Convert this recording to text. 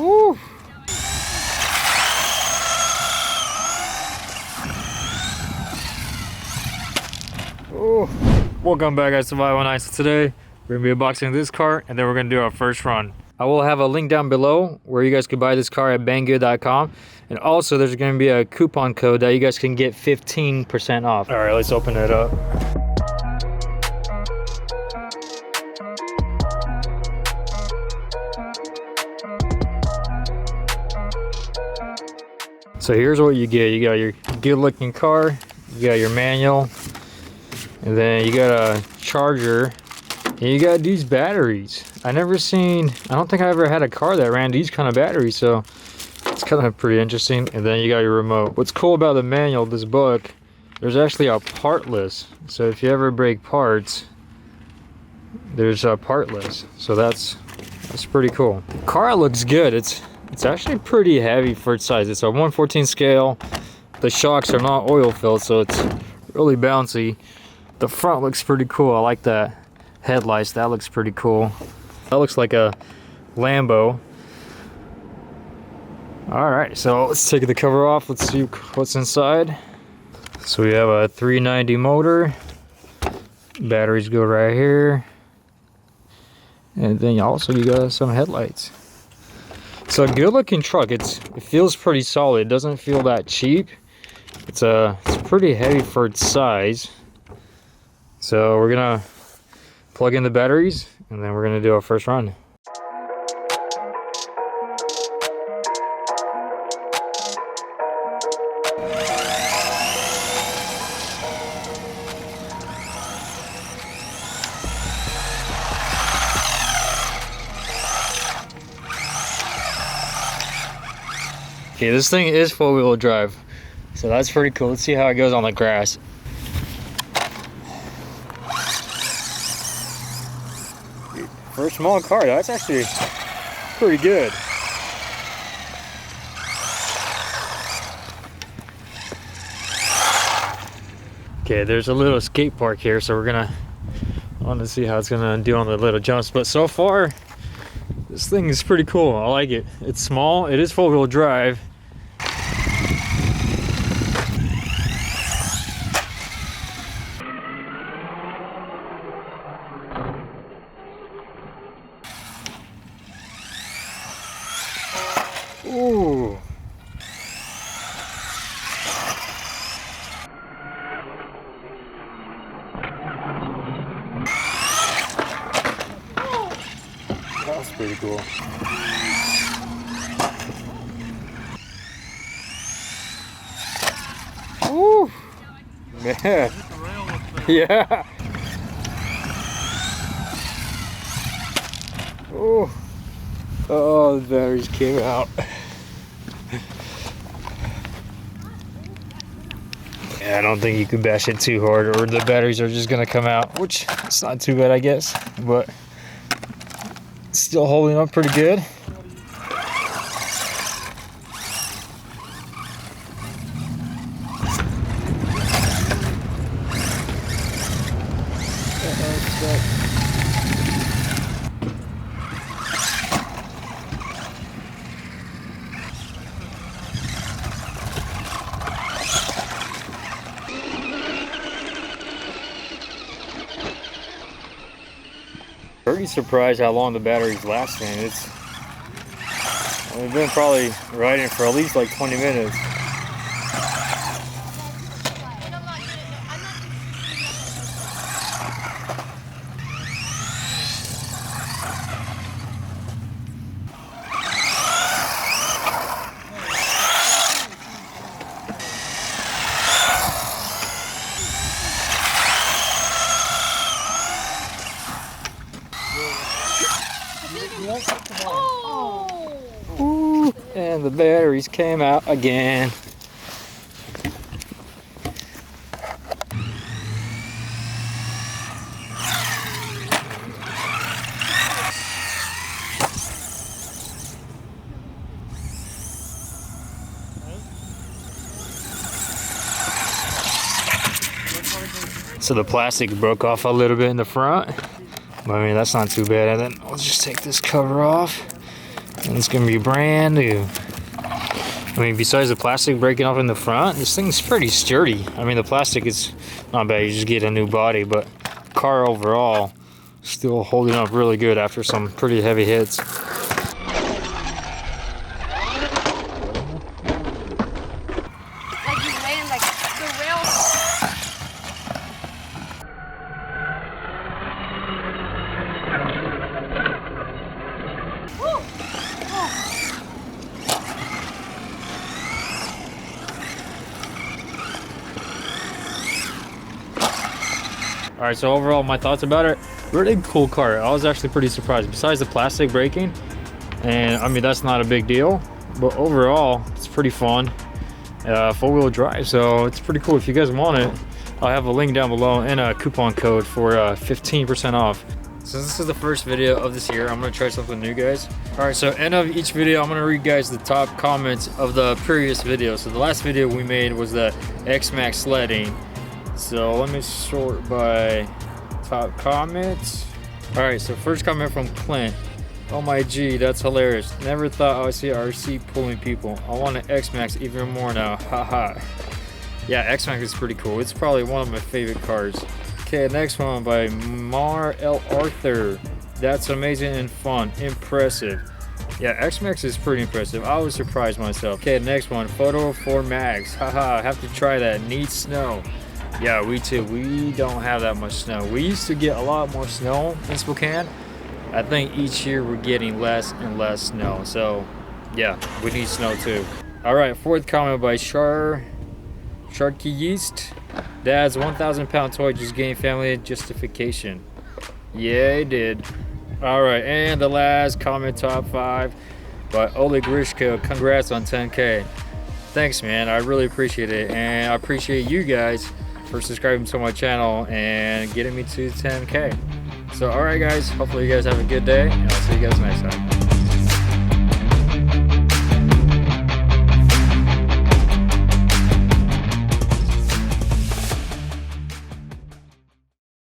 Woo. Oh, welcome back, guys, to Survival Nights. Today we're gonna be unboxing this car, and then we're gonna do our first run. I will have a link down below where you guys can buy this car at Banggood.com, and also there's gonna be a coupon code that you guys can get 15% off. All right, let's open it up. So here's what you get. You got your good-looking car, you got your manual, and then you got a charger, and you got these batteries. I don't think I ever had a car that ran these kind of batteries, so it's kind of pretty interesting. And then you got your remote. What's cool about the manual, this book, there's actually a part list. So if you ever break parts, there's a part list. So that's pretty cool. Car looks good. It's actually pretty heavy for its size. It's a 1/14 scale. The shocks are not oil filled, so it's really bouncy. The front looks pretty cool. I like that headlights. That looks pretty cool. That looks like a Lambo. All right, so let's take the cover off. Let's see what's inside. So we have a 390 motor. Batteries go right here. And then also you got some headlights. It's a good looking truck. It feels pretty solid. It doesn't feel that cheap. It's pretty heavy for its size. So we're gonna plug in the batteries, and then we're gonna do our first run. Okay, this thing is four-wheel drive, so that's pretty cool. Let's see how it goes on the grass. For a small car, that's actually pretty good. Okay, there's a little skate park here, so I want to see how it's gonna do on the little jumps. But so far, this thing is pretty cool. I like it. It's small. It is four-wheel drive. Ooh. That's pretty cool. Ooh. Man. Yeah. Ooh. Oh, the batteries came out. Yeah, I don't think you can bash it too hard, or the batteries are just gonna come out, which it's not too bad, I guess, but it's still holding up pretty good. Pretty surprised how long the battery's lasting. We've been probably riding for at least like 20 minutes. Ooh, and the batteries came out again. So the plastic broke off a little bit in the front. But I mean, that's not too bad. And then I'll just take this cover off. And it's gonna be brand new. I mean, besides the plastic breaking off in the front, this thing's pretty sturdy. I mean, the plastic is not bad, you just get a new body, but car overall, still holding up really good after some pretty heavy hits. All right, so overall, my thoughts about it, really cool car. I was actually pretty surprised. Besides the plastic braking, and I mean, that's not a big deal, but overall, it's pretty fun. Four-wheel drive, so it's pretty cool. If you guys want it, I'll have a link down below and a coupon code for 15% off. Since this is the first video of this year, I'm gonna try something new, guys. All right, so end of each video, I'm gonna read guys the top comments of the previous video. So the last video we made was the X-Max sledding. So let me sort by top comments. All right, so first comment from Clint. Oh my G, that's hilarious. Never thought I would see RC pulling people. I want an X-Max even more now, haha. Yeah, X-Max is pretty cool. It's probably one of my favorite cars. Okay, next one by Mar L. Arthur. That's amazing and fun, impressive. Yeah, X-Max is pretty impressive. I was surprised myself. Okay, next one, photo for Max. Haha, I have to try that, needs snow. Yeah, we too. We don't have that much snow. We used to get a lot more snow in Spokane. I think each year we're getting less and less snow. So, yeah, we need snow too. All right, fourth comment by Sharky Yeast. Dad's 1,000-pound toy just gained family justification. Yeah, he did. All right, and the last comment, top 5 by Oleg Grishko. Congrats on 10K. Thanks, man. I really appreciate it, and I appreciate you guys for subscribing to my channel and getting me to 10K. So, all right, guys. Hopefully, you guys have a good day, and I'll see you guys next time.